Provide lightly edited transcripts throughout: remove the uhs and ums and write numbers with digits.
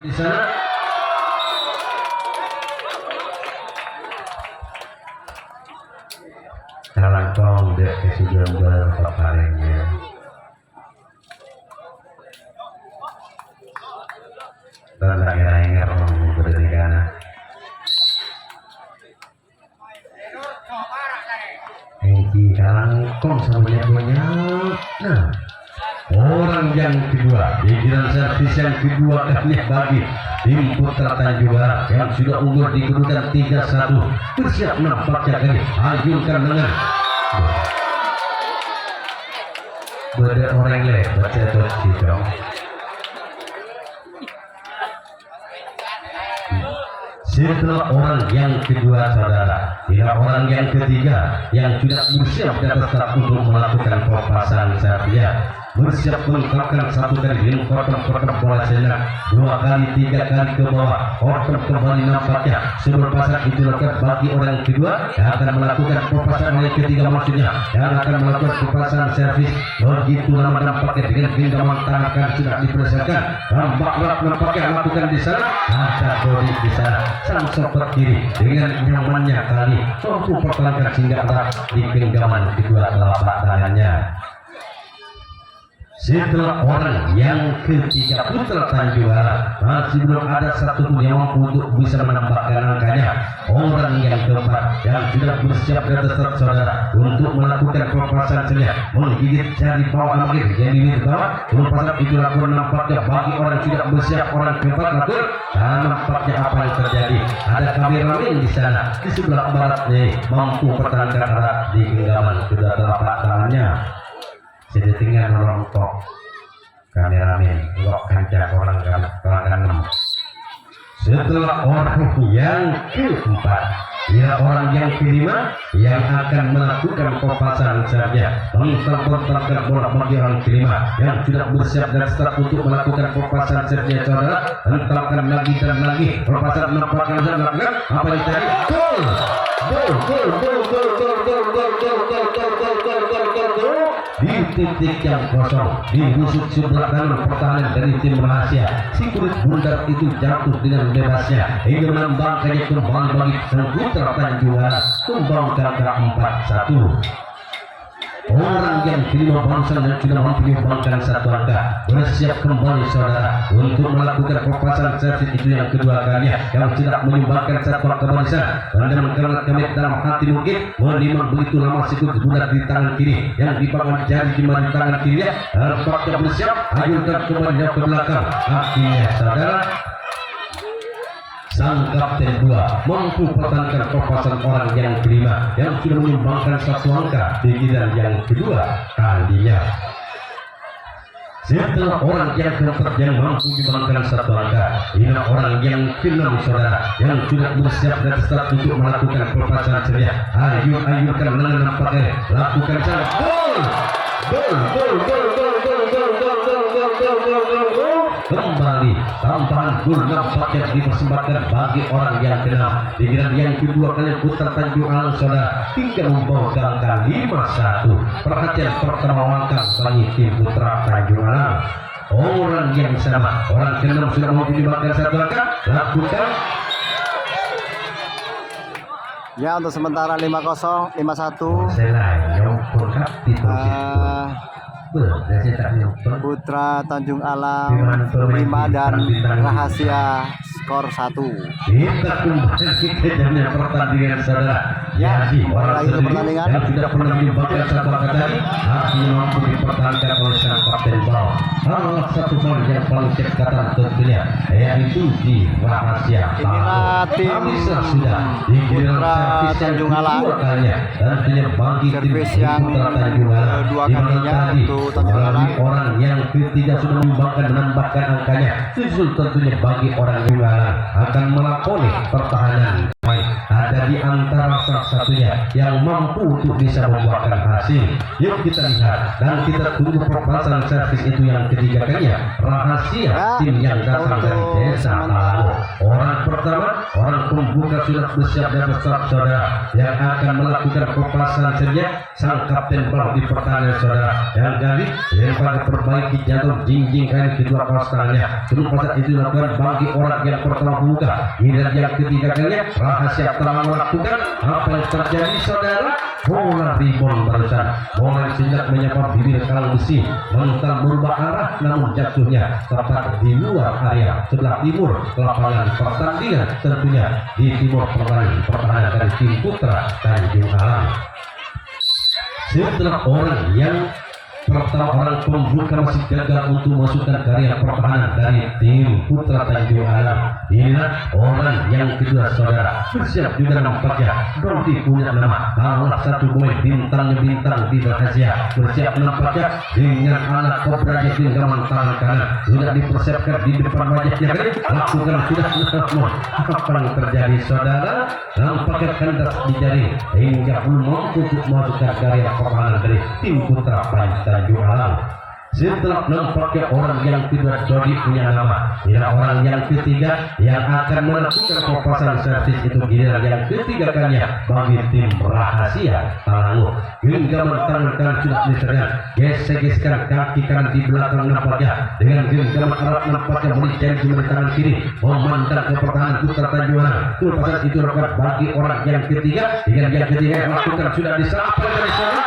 di sana. Kalangkong dek kesudahan berpaparengnya. Tanda kira-kira orang berdirikan. Hengki kalangkong sama banyak. Nah, orang yang kedua di giliran servis yang kedua kali bagi tim Putra Tanjung Barat yang sudah unggul di kedudukan 3-1 bersiap nampaknya kali ajurkan dengan beda orang leh baca tidak. Setelah orang yang kedua saudara, tidak orang yang ketiga yang sudah bersiap di atas start untuk melakukan pelepasan serpian, bersiap mengungkapkan satu kali dengan potong-potong bola senak, 2 kali 3 kali ke bawah, potong kembali nampaknya pelepasan itu dilakukan bagi orang kedua yang akan melakukan pelepasan yang ketiga maksudnya yang akan melakukan pelepasan servis. Begitu lama nampaknya dengan genggaman tangan akan sudah dipersiapkan, nampak nampaknya lakukan di sana, ada bodi di sana. Sang sopet kiri dengan nyamannya kali mampu pertahankan hingga erat di genggaman kedua telapak tangannya. Setelah orang yang ketiga Putra Tanjung Barat masih belum ada satupun yang mampu untuk bisa menambahkan angkanya. Orang yang keempat yang sudah bersiap di atas saudara untuk melakukan pelepasan senyap menggigit jari bawah akhir jadi di bawah. Pelepasan itu lakukan nampaknya bagi orang sudah bersiap orang keempat lakukan, dan nampaknya apa yang terjadi, ada kameramen di sana di sebelah baratnya mampu pertahankan erat di genggaman kedua telapak tangannya. Sedetingan rontok kameramen lok kancah orang kalangan. Setelah orang yang keempat, ya orang yang kelima yang akan melakukan pelepasan saja mengembangkan bola bagi orang kelima yang sudah bersiap dan start untuk melakukan pelepasan saja saudara. Hentakkan lagi dan lagi pelepasan nampaknya dan lakukan apa yang tadi gol di titik yang kosong di busuk sebelah kanan pertahanan dari tim Malaysia. Si kulit bundar itu jatuh dengan bebasnya hingga menambangkannya kembali bagi sang Putra Tanjung Barat kembangkan ke 4-1. Orang yang kelima bangsa yang sudah mampu menyumbangkan satu angka bersiap kembali saudara untuk melakukan pelepasan servis itu yang kedua kalinya yang tidak menyumbangkan satu angka barisan. Anda mengkerat kami dalam hati mungkin menimang begitu lama sikut bulat di tangan kiri yang dibangun jari jemari tangan kirinya nampaknya bersiap ajurkan kembali ke belakang. Akhirnya saudara sang kapten 2 mampu pertahankan pelepasan orang yang kelima yang sudah menyumbangkan satu angka di giliran yang kedua kalinya. Setelah orang yang keempat yang mampu menyumbangkan satu angka, ini orang yang keenam saudara yang sudah bersiap dan start untuk melakukan pelepasan ceria. Ayurkan lengan nampaknya lakukan cara gol kembali tambahan gol nampaknya dipersembahkan bagi orang yang keenam di giliran yang kedua kali Putra Tanjung Alang saudara tinggal membawa angka 5-1. Perhatian pertama angka bagi tim Putra Tanjung Alang. Orang yang sama orang keenam sudah mau menyumbangkan satu angka lakukan. Ya untuk sementara 5-0 5-1 Putra Tanjung Alang 5 dan Rahasia skor 1. Kita kembali ke pertandingan saudara. Ya, mulai itu pertandingan yang sudah pernah menyumbangkan satu angka tadi akhirnya mampu dipertahankan oleh sang kapten bawah. Salah satu poin yang paling cekatan tentunya yaitu di Rahasia. Inilah tim sudah di Putra Tanjung Alang dan punya bagi servis tim yang Putra Tanjung Alang kedua kalinya untuk Tanjung Alang. Orang yang ketiga sudah menyumbangkan menambahkan angkanya. Susul tentunya bagi orang Tanjung Alang akan melakoni pertahanan main ada di antara salah satunya yang mampu untuk bisa membuahkan hasil. Yuk kita lihat dan kita tunggu perpasan servis itu yang ketiga kalinya. Rahasia tim yang datang dari desa Talango. Orang pertama, orang pembuka sudah bersiap dan bersiap saudara, yang akan melakukan perpasan saja sang kapten bal di pertahanan saudara, yang jadi pada perbaiki jatuh jinjing kain kedua kaos tangannya. Perpasan itu dilakukan bagi orang yang pertama pembuka. Giliran yang ketiga kalinya, rahasia telah melakukan apa yang terjadi saudara. Bola ribon barusan, bola senjak menyapa bibir kalang besi, mental berubah arah namun jatuhnya tepat di luar area sebelah timur lapangan pertandingan, tentunya di timur pertahanan dari tim Putra Tanjung Alang. Setelah orang yang pertama, orang pembuka masih gagal untuk masukkan karya pertahanan dari tim Putra Tanjung Alang. Inilah orang yang kedua saudara, bersiap juga nampaknya Dodi punya nama, salah satu pemain bintang di rahasia, bersiap nampaknya dengan anak kobra di genggaman tangan kanan, sudah dipersiapkan di depan wajahnya kali, lakukan sudah namun apa yang terjadi saudara, nampaknya kandas di jari hingga belum mampu untuk masukkan karya pertahanan dari tim Putra Tanjung Alang. Setelah nampaknya orang yang kedua Dodi punya nama, inilah orang yang ketiga yang akan melakukan perpasan servis itu. Giliran yang ketiga kalinya bagi tim rahasia Talango. Genggaman tangan kanan sudah diserang, gesek-geskan kaki kanan di belakang nampaknya dengan genggaman erat nampaknya mencari jumlah tangan kiri memandang ke pertahanan Putra Tanjung Alang. Perpasan itu lakukan bagi orang yang ketiga, dengan yang ketiga yang melakukan sudah disampai dari sana.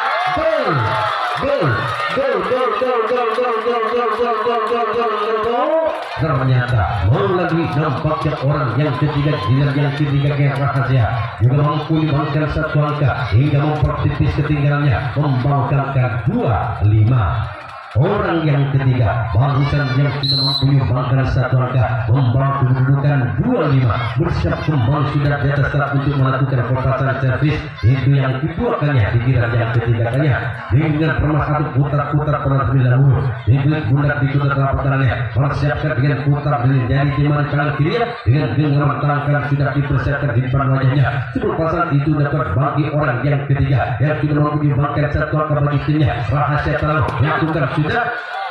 Ternyata melalui nampaknya orang yang ketiga, yang ketiga yang rahasia juga mampu membangkitkan satu angka hingga mempertipis ketinggalannya, membawakan 2-5. Orang yang ketiga barusan yang sudah mampu membangkitkan satu angka, membawa kedudukan 2-5, bersiap kembali sudah di atas start untuk melakukan perpasan servis. Itu yang kedua kalinya, dikira yang ketiga kalinya dengan permasalahan putar-putar terlebih dahulu, diklik bundar di kuda telapak tangannya, persiapkan dengan putar dari jari timan kanan kiri dengan genggaman tangan kanan sudah dipersiapkan di depan wajahnya. Perpasan itu dapat bagi orang yang ketiga yang sudah mampu membangkitkan satu angka bagi timnya rahasia Talango, lakukan sudah,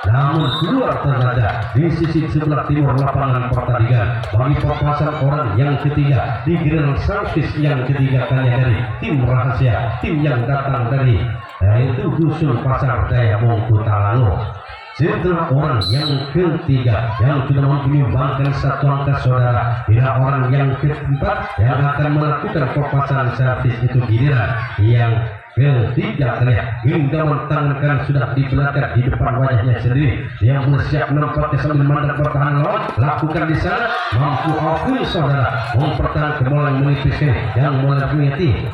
namun keluar ternyata di sisi sebelah timur lapangan pertandingan bagi perpasan orang yang ketiga di giliran servis yang ketiga kalinya dari tim rahasia, tim yang datang dari yaitu dusun Pasar Daya Mongku Talango. Setelah orang yang ketiga yang sudah mampu menyumbangkan satu angka saudara, bila orang yang keempat yang akan melakukan perpasan servis itu giliran yang ketiga kalinya genggaman tangan kanan sudah dibelakang di depan wajahnya sendiri, yang bersiap nampaknya sambil memandang pertahanan lawan, lakukan di sana mampu akui saudara mempertahankan bola yang menipis yang mulai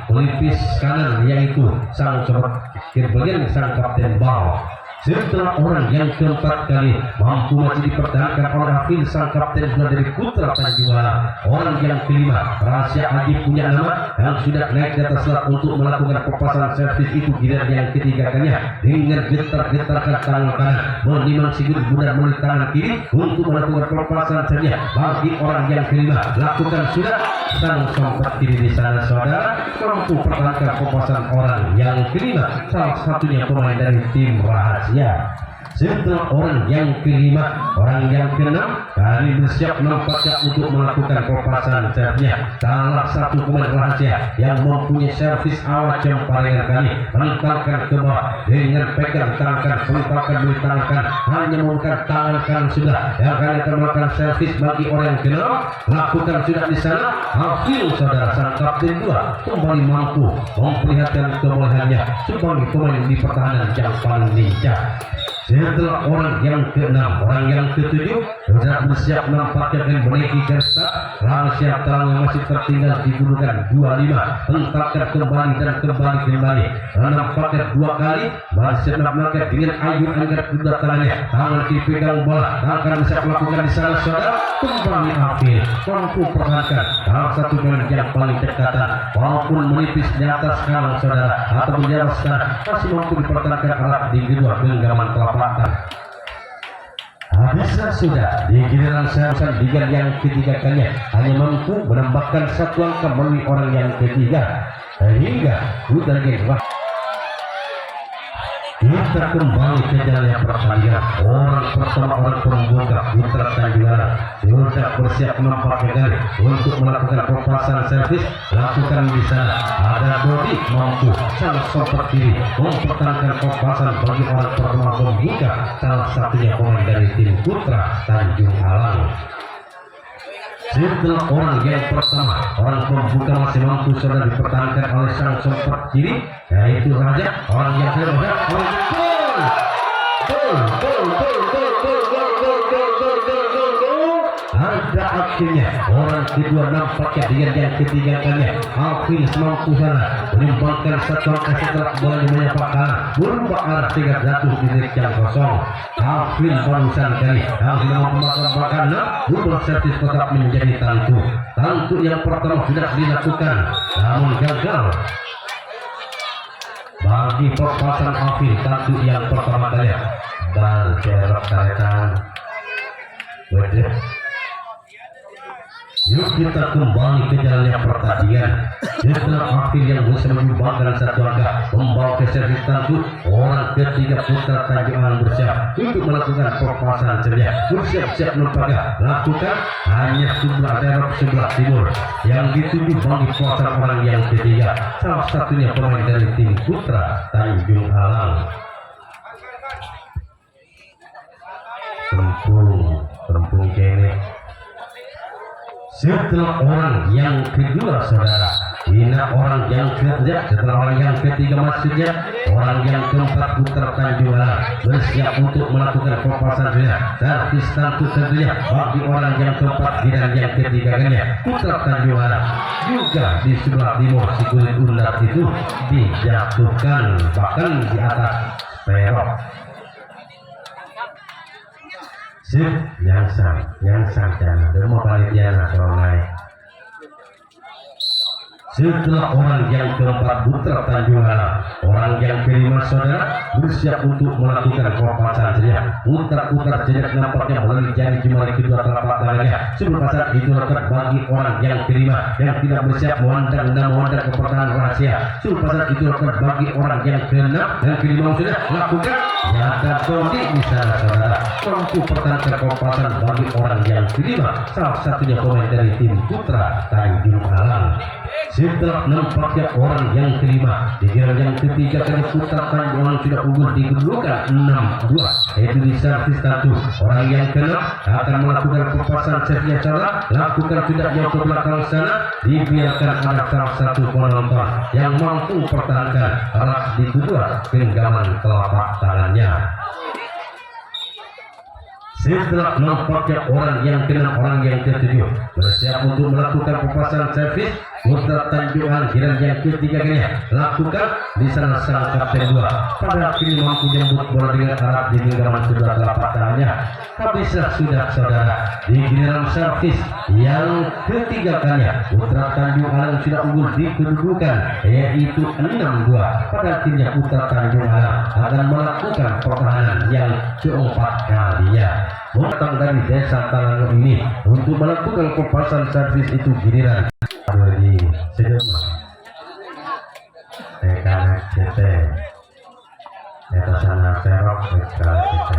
menipis kanan, yaitu sang sobat kiri sang kapten bal. Setelah orang yang keempat kali mampu masih dipertahankan oleh Hafil sang kapten dari Putra Tanjung Alang. Orang yang kelima rahasia Aji punya nama yang sudah naik di atas selat untuk melakukan perpasan servis itu. Giliran yang ketiga kalinya dengan getar-getarkan tangan kanan menimang sigur bundar melalui tangan kiri untuk melakukan perpasan saja. Bagi orang yang kelima lakukan sudah, sang sobat kiri di sana saudara mampu pertahankan perpasan orang yang kelima, salah satunya pemain dari tim rahasia. Setelah orang yang kelima, orang yang keenam kali bersiap nampaknya untuk melakukan perpasan servisnya. Salah satu pemain rahasia yang mempunyai servis awal cemparingan kali menempelkan ke bawah dengan pegang tangan, menempelkan di tangan kanan, hanya mengangkat tangan kanan sudah yang akan melakukan servis. Bagi orang yang keenam lakukan sudah di sana. Hafil saudara sang kapten 2 kembali mampu memperlihatkan kebolehannya sebagai pemain di pertahanan yang paling lincah. Setelah orang yang keenam, orang yang ketujuh sudah bersiap nampaknya dengan menaiki gersa rahasia Talango masih tertinggal di kedudukan 2-5, hentakkan kembali dan kembali nampaknya 2 kali bersiap nampaknya dengan ayun anggar kuda tangannya, tangan dipegang bola, akan bisa melakukan di sana saudara. Kembali Hafil mampu pertahankan salah satu pemain yang paling dekatan walaupun menipis di atas kanan saudara atau di atas kanan, masih mampu dipertahankan alat di kedua genggaman telapak tangan. Habislah sudah di giliran seharusnya di yang ketiga kalinya hanya mampu menambahkan satu angka melalui orang yang ketiga hingga udah wah. Kita kembali ke jalannya pertandingan. Orang pertama orang pembuka Putra Tanjung sudah bersiap menampakkan untuk melakukan pelepasan servis. Lakukan di sana. Ada Dodi mampu salah sopet kiri mempertahankan pelepasan bagi orang pertama pembuka. Salah satunya pemain dari tim Putra Tanjung Alang. Setelah orang yang pertama, orang pembuka masih mampu sudah dipertahankan oleh sang sopet kiri, yaitu Raja. Orang yang kedua, orang ada akhirnya orang kedua nampaknya dengan yang ketiga kalinya Hafiz mampu sana menimbangkan satu angka setelah bola menyapa kanan berubah arah sehingga jatuh di titik yang kosong. Hafiz barusan kali Hafiz mampu makan berubah servis tetap menjadi tantu yang pertama sudah dilakukan namun gagal bagi pelepasan Hafiz. Tantu yang pertama kali dan jarak kaitan wajib. Yuk kita kembali ke jalannya pertandingan. Setelah Hafiz yang bisa menyumbangkan satu angka membawa ke servis tantu, orang ketiga Putra Tanjung Alang bersiap untuk melakukan pelepasan ceria. Bersiap-siap menampakkan lakukan hanya sebelah daerah sebelah timur yang dituju bagi pelepasan orang yang ketiga. Salah satunya pemain dari tim Putra Tanjung Alang. Terempung kene. Setelah orang yang kedua saudara, ini orang yang ketiga. Setelah orang yang ketiga maksudnya orang yang keempat Putra Tanjung Alang bersiap untuk melakukan pelepasan ceria. Servis tantu tentunya bagi orang yang keempat dan yang ketiga kalinya Putra Tanjung Alang. Juga di sebelah timur si kulit ular itu dijatuhkan bahkan di atas perok. Yang sang demo panitia nasional. Setelah orang yang keempat Putra Tanjung Alang, orang yang kelima saudara bersiap untuk melakukan pelepasan ceria. Putar-putar jejak nampaknya melalui jari jemari kedua telapak tangannya. Sebelum pasar itu lekat bagi orang yang kelima yang tidak bersiap memandang ke pertahanan rahasia. Sebelum pasar itu lekat bagi orang yang keenam dan kelima sudah lakukan. Ada Dodi di sana saudara mampu pertahankan pelepasan bagi orang yang kelima. Salah satunya pemain dari tim Putra Tanjung Alang. Setelah nampaknya orang yang kelima di giliran yang ketiga kali Putra Tanjung Alang sudah unggul di kedudukan 6-2 yaitu di servis tantu. Orang yang keenam akan melakukan pelepasan servisnya salah lakukan sudah jauh ke belakang sana dibiarkan ada salah satu penonton yang mampu pertahankan alat di kedua genggaman telapak tangannya. Setelah nampaknya orang yang keenam orang yang ketujuh bersiap untuk melakukan pelepasan servis. Putra Tanjung Alang giliran yang ketiga kalinya lakukan di sana sang kapten 2 pada kini mampu jemput bola dengan arah di genggaman kedua telapak tangannya. Habislah sudah saudara di giliran servis yang ketiga kalinya Putra Tanjung Alang sudah unggul di kedudukan yaitu 6-2. Pada akhirnya Putra Tanjung Alang akan melakukan pertahanan yang keempat kalinya. Datang dari desa Talango ini untuk melakukan pelepasan servis itu giliran dari Sedema Tekana CT Etasana Serok Tekana CT.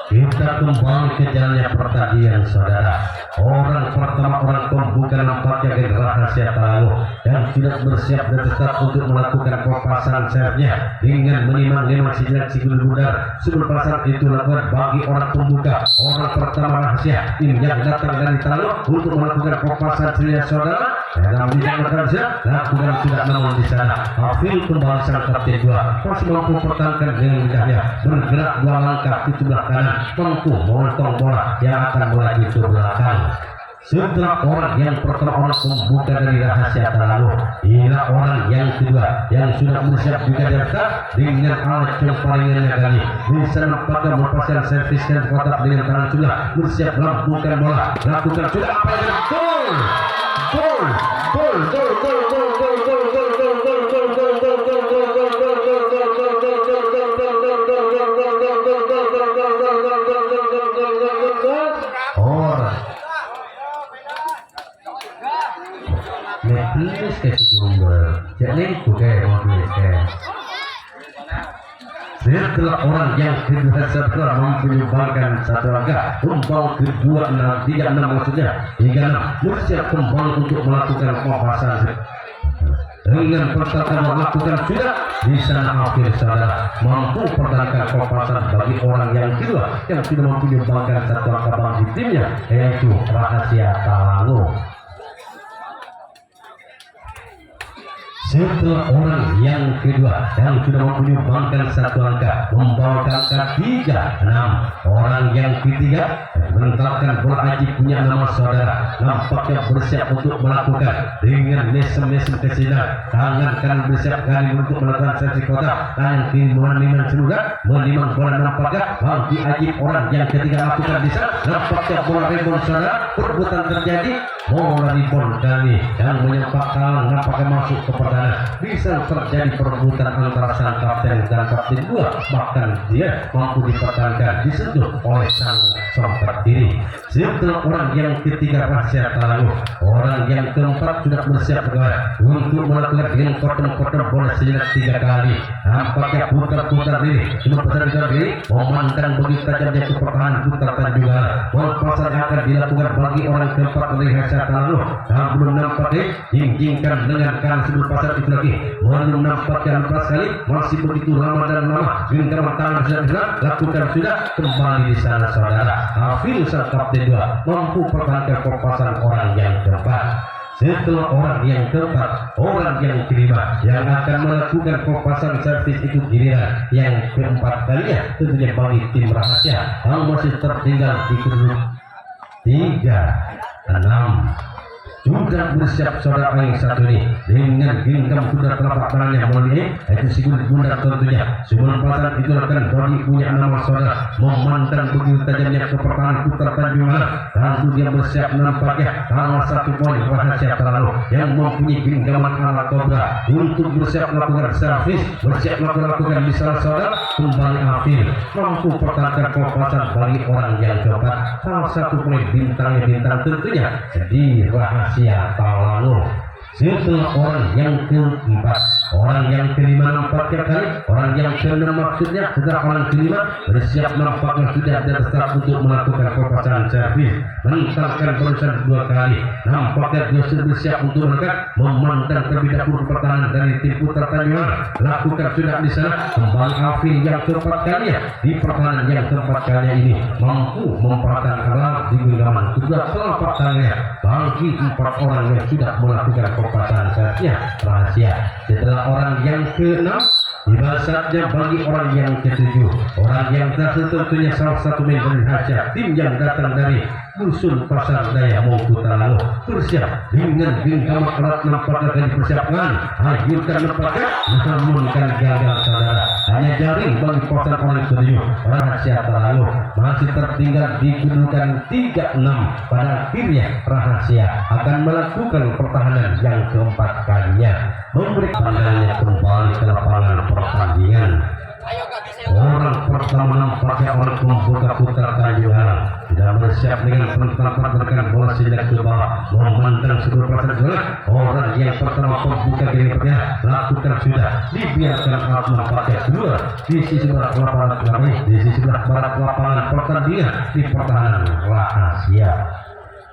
Kita kembali ke jalannya pertandingan saudara. Orang pertama orang pembuka nampaknya dari rahasia Talango yang sudah bersiap dan tetap untuk melakukan pelepasan servisnya dengan menimang si gulung budar. Sebelum pasar itu lakukan bagi orang pembuka orang pertama rahasia tim yang datang dari Talango untuk melakukan pelepasan servisnya saudara. Dalam bidang kerja lakukan sudah namun di sana Hafiz kembali sang kapten 2 masih mampu pertahankan dengan mudahnya bergerak 2 langkah ke sebelah kanan mampu memotong bola yang akan melaju ke belakang. Setelah orang yang pertama orang pembuka dari rahasia Talango, inilah orang yang kedua yang sudah bersiap juga datang dengan alat yang paling kali bisa nampaknya melepaskan servis dan kotak dengan tangan sudah bersiap melakukan bola lakukan sudah apa yang gol Tulis ke sumber, jadi bukan mau tulis ke. Setelah orang yang kedua setelah menyumbangkan satu angka, tumbang kedua 6, 3, 6 maksudnya hingga 6 bersiap kembali untuk melakukan pemapasan. Dengan pertama melakukan sudah di sana akhir saudara mampu pertahankan pemapasan bagi orang yang kedua yang sudah menyumbangkan satu angka bagi timnya, yaitu Rahasia Talango. Setelah orang yang kedua yang sudah menyumbangkan satu angka membawa angka 36, orang yang ketiga menetapkan bola aji punya nama saudara nampaknya bersiap untuk melakukan dengan mesem-mesem kesinan tangan kanan bersiap kali untuk melakukan sesi kotak tangan kiri menimang seluruh menimang bola nampaknya bagi aji orang yang ketiga lakukan di sana nampaknya bola rebound saudara perebutan terjadi bola rebound kali yang menyempatkan nampaknya masuk ke pertahanan bisa terjadi perebutan antara sang kapten dan kapten dua bahkan dia mampu dipertahankan disentuh oleh sang sompat diri. Setelah orang yang ketiga Rahasia Talango, orang yang keempat sudah bersiap untuk melakukan dengan potong-potong bola sejenak 3 kali nampaknya putar-putar diri putar diri memandang begitu tajamnya ke pertahanan putarkan juga pelepasan akan dilakukan bagi orang keempat oleh Rahasia Talango dan belum nampaknya jingjingkan dengan kanan sebelum pasar itu lagi belum nampaknya lepas kali masih begitu lama dan lama genggaman tangan sudah lakukan sudah kembali di sana saudara Hafil sang kapten 2 mampu pertahankan pelepasan orang yang keempat. Setelah orang yang keempat, orang yang kelima yang akan melakukan pelepasan servis itu giliran yang keempat kalinya tentunya bagi tim Rahasia yang masih tertinggal di kedudukan 3-6. Sudah bersiap saudara yang satu ini dengan genggam sudah telapak tangannya melalui itu simbol bundar tentunya sebelum pasar itu akan bagi punya nama saudara memandang begitu tajamnya ke pertahanan putar Tanjungan lalu dia bersiap nampaknya salah satu poin Rahasia Talango yang mempunyai genggaman ala kobra untuk bersiap melakukan servis bersiap melakukan di salah saudara kembali akhir mampu pertahankan pelepasan bagi orang yang keempat salah satu poin bintang tentunya di Rahasia Talango. Setelah orang yang keempat, orang yang kelima nampaknya kali, orang yang keenam maksudnya setelah orang kelima bersiap nampaknya sudah terstart untuk melakukan pelepasan servis menentangkan berusaha 2 kali nampaknya dia sudah bersiap untuk melakukan memandang terlebih dahulu pertahanan dari tim putar Tanjungan lakukan sudah di sana kembali Afil yang keempat kalinya di pertahanan yang keempat kalinya ini mampu mempertahankan alat di genggaman sudah telapak tangannya bagi 4 orang yang sudah melakukan pelepasan servisnya Rahasia. Setelah orang yang ke-6 tiba saatnya bagi orang yang ke-7 orang yang tentunya salah satu member Rahasia tim yang datang dari Dusun Pasar Daya Mongku Talango bersiap dengan genggaman alat nampaknya akan dipersiapkan hancurkan nampaknya namun kan gagal saudara hanya jaring bagi pasar orang ke-7 Rahasia Talango masih tertinggal di kedudukan 3-6 pada akhirnya Rahasia akan melakukan pertahanan yang keempat kalinya memberi pandangannya kembali ke lapangan pertandingan. Orang pertama nampaknya orang pembuka putar Tanjungan sudah bersiap dengan penempatan bola sejak ke bawah memandang seluruh pasar bola orang yang pertama pembuka genggamnya lakukan sudah dibiarkan alat nampaknya keluar di sisi barat lapangan pertandingan di pertahanan Rahasia.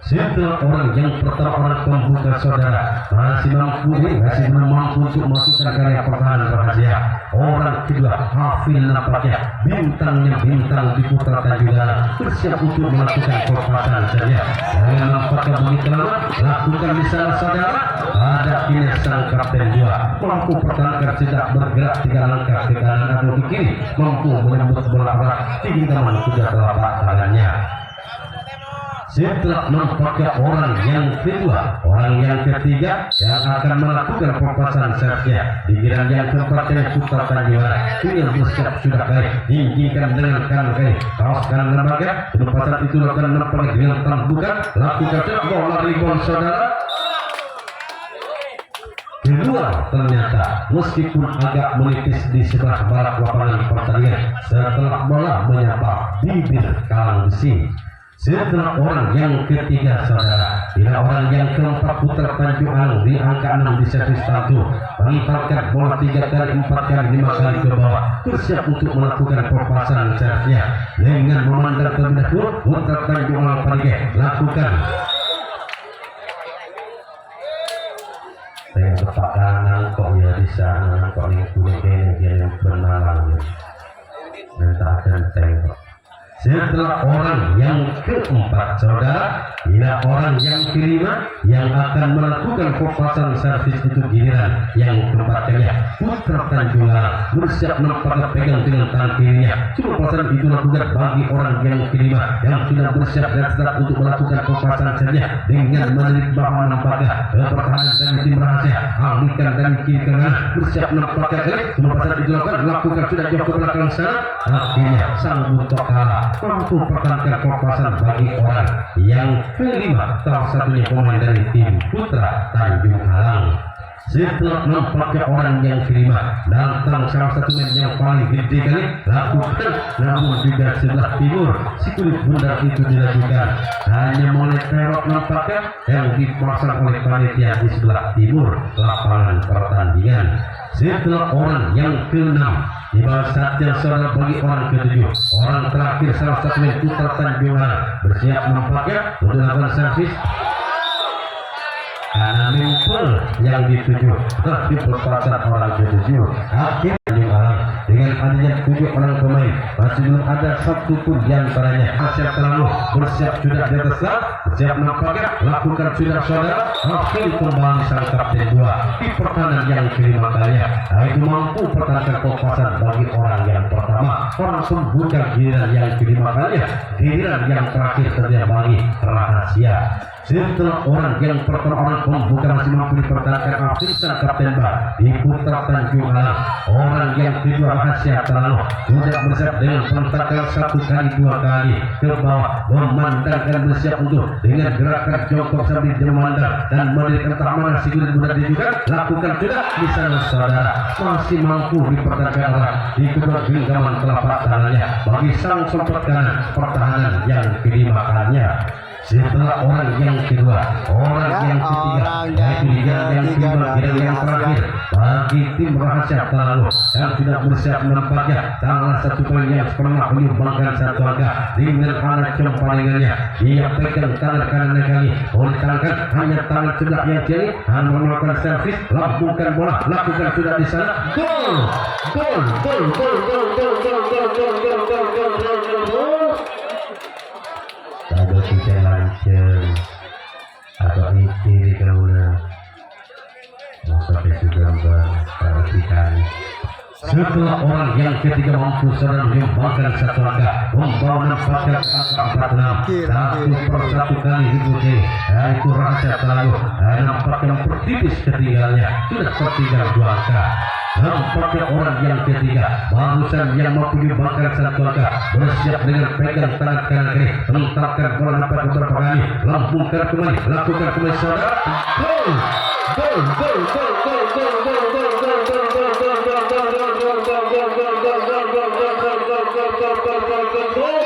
Setelah orang yang pertama orang pembuka saudara masih belum mampu untuk masukkan karya pertahanan Rahasia. Orang kedua Hafil nampaknya bintang diputar Tanjungan bersiap untuk melakukan pelepasan saja dengan nampaknya begitu lama lakukan di sana saudara ada ini sang kapten 2 mampu pertahankan tidak bergerak 3 langkah ke kanan atau ke kiri mampu menyambut bola berat di genggaman sudah telapak tangannya. Setelah nampaknya orang yang kedua, orang yang ketiga yang akan melakukan pelepasan servisnya di giliran yang keempat yang putar Tanjungan dengan bersiap sudah baik tinggikan dengan kanan kiri kaos kanan lembaga pelepasan itu akan nampaknya dengan terbuka lakukan bola rebound saudara keluar ternyata meskipun agak menipis di sebelah barat lapangan pertandingan setelah bola menyapa bibir kalang besi. Setelah orang yang ketiga saudara, bila orang yang keempat Putra Tanjung di angka 6 di servis 1, mengitarkan bola 3 kali 4 kali 5 kali ke bawah, bersiap untuk melakukan perpasangan servisnya dengan memandang terlebih dahulu. Putra Tanjung Parige lakukan saya tepat kanan kok ya di sana kok ini kuning yang bermalang dan tak akan tengok. Setelah orang yang keempat saudara, bila orang yang kelima yang akan melakukan perpasangan servis itu giliran yang keempat kalinya Putra Tanjung Alang bersiap nampaknya pegang dengan tangan kirinya. Cuma perpasangan itu lakukan bagi orang yang kelima yang sudah bersiap dan start untuk melakukan perpasangan saja dengan menarik bahan nampaknya pertahanan dan tim rahasia alihkan dari kiri ke kanan bersiap nampaknya cuma perpasangan itu lakukan sudah jauh ke belakang sana. Akhirnya sang buntut kalah mampu pertahankan perpasangan bagi orang yang kelima, salah satunya pemain dari tim Putra Tanjung Alang. Setelah nampaknya orang yang kelima datang salah satu yang paling gede kali lakukan, namun juga sebelah timur si kulit bundar itu dilakukan hanya mulai terok nampaknya yang dipasang oleh panitia di sebelah timur lapangan pertandingan. Setelah orang yang keenam di bawah saatnya saudara bagi orang ketujuh, orang terakhir salah satunya Putra Tanjung Alang bersiap nampaknya untuk melakukan servis karena mimpul yang dituju di perpasangan orang ketujuh. Akhirnya Tanjung Alang dengan adanya 7 orang pemain masih belum ada satu pun diantaranya siap terlalu bersiap sudah di atas bersiap nampaknya lakukan sudah saudara. Akhir kembali sang kapten 2 di pertahanan yang kelima kalinya itu mampu pertahankan perpasangan bagi orang yang pertama, orang pembuka giliran yang kelima kalinya, giliran yang terakhir terjadi bagi rahasia. Setelah orang yang pertama orang pembuka masih mampu dipertahankan akhir sang kapten Bar di Putra Tanjung Alang, orang yang kedua rahasia terlalu sudah bersiap dengan penentakan 1 kali 2 kali ke bawah memandang dan bersiap untuk dengan gerakan jongkok sambil memandang dan melihat entah mana si kulit muda juga lakukan sudah di sana saudara masih mampu dipertahankan orang di kedua genggaman telapak tangannya bagi sang sompet kanan pertahanan yang kelima kalinya. Setelah orang yang kedua, orang yang ketiga, yaitu yang kelima dan yang terakhir bagi tim rahasia terlalu yang sudah bersiap menampaknya salah satu poin yang pernah menyumbangkan 1 angka dengan alat cempalingannya. Dia pegang tangan kanan kali, oleh tangan hanya tangan sebelah yang kiri, hanya melakukan servis, lambungkan bola, lakukan sudah di sana, gol, gol, gol, gol, gol, gol, gol, gol, gol, gol, gol, gol, gol, gol, gol. Ada kita lanceng atau ini kalau sampai sudah perhatikan. Setelah orang yang ketiga mampu sedang menyumbangkan 1 angka membawa nampaknya 4-6 satu persatu kali dipuji yaitu rahasia terlalu nampaknya mempertipis ketinggalannya sudah tertinggal 2 angka. Nampaknya orang yang ketiga barusan yang mampu menyumbangkan 1 angka bersiap dengan pegang tangan kanan kiri menentangkan bola nampak beberapa kali lambungkan kembali lakukan kembali saudara gol gol gol gol gol gol gol gol gol gol gol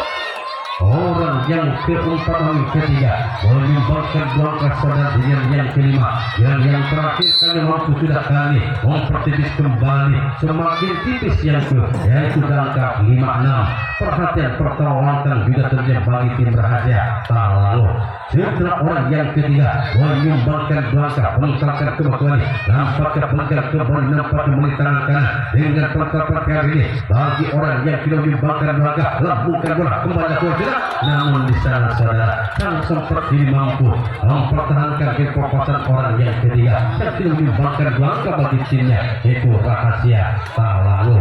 orang yang keempat dan ketiga menyumbangkan 2 angka saudara dengan yang kelima yang terakhir kali mampu sudah kali mempertipis kembali semakin tipis yang yaitu angka 5-6. Perhatian pertawakan juga terjadi bagi tim rahasia tak lalu. Setelah orang yang ketiga menyumbangkan 2 angka menentangkan kembali nampaknya pegang kembali nampaknya melintang kanan dengan pertawakan kali ini bagi orang yang tidak menyumbangkan 2 angka lambungkan bola kembali ke jelas. Namun di sana saudara sang sempat diri mampu mempertahankan kekompasan orang yang ketiga dan tidak menyumbangkan 2 angka bagi timnya yaitu rahasia tak lalu.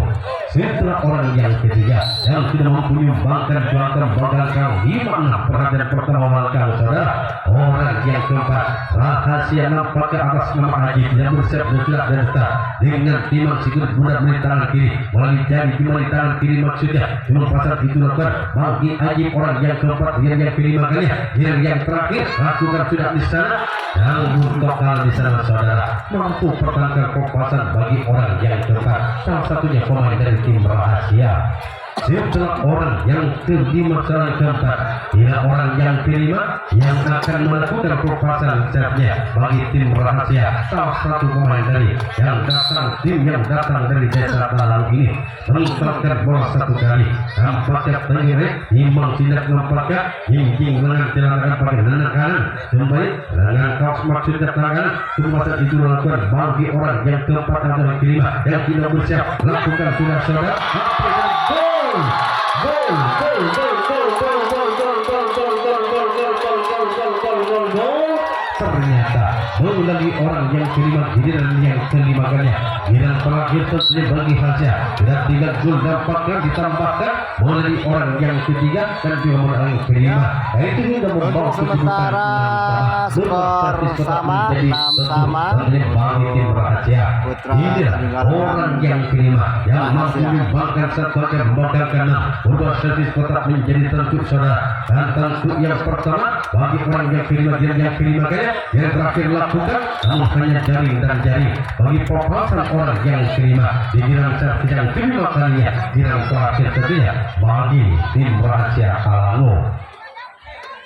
Setelah orang yang ketiga yang tidak mampu menyumbangkan 2 angka bagaikan 5-6 perhatian pertama langkah saudara orang yang keempat rahasia nampaknya atas nama Haji yang bersiap bergerak dan start dengan timang sikut budak di tangan kiri melalui jari timang di tangan kiri maksudnya cuma pasal itu lakukan bagi Haji orang yang keempat yang kelima kali yang terakhir lakukan sudah di sana yang bertokal di sana saudara mampu pertahankan kepuasan bagi orang yang keempat salah satunya pemain dari tim rahasia. Setelah orang yang kelima salah keempat, ia orang yang kelima yang akan melakukan perpasan setnya bagi tim rahasia. Salah satu pemain dari tim yang datang dari desa Talang ini menempatkan bola satu kali. Nampaknya pengirit Imam tidak nampaknya Jinjing lengan celanakan pakai lengan kanan kembali lengan kaos maksudnya tangan. Perpasan itu dilakukan bagi orang yang keempat atau kelima yang tidak bersiap lakukan sudah saudara. Ternyata melalui orang yang kelima giliran yang kelima kalinya giliran terakhir tentunya bagi Haja dan 3 gol dampaknya ditambahkan melalui orang yang ketiga dan juga orang yang kelima, itu hingga membawa sementara skor sama 6-6 bagi tim rahasia. Inilah orang yang kelima yang mampu membangkan satu akan membangkan 6 berubah servis tetap menjadi tentu saudara. Dan tentu yang pertama bagi orang yang kelima dan yang kelima kalinya yang terakhir lakukan namun hanya jaring dan jaring bagi perpasan orang yang kelima di giliran servis yang kelima kalinya giliran terakhir tentunya bagi tim rahasia Talango.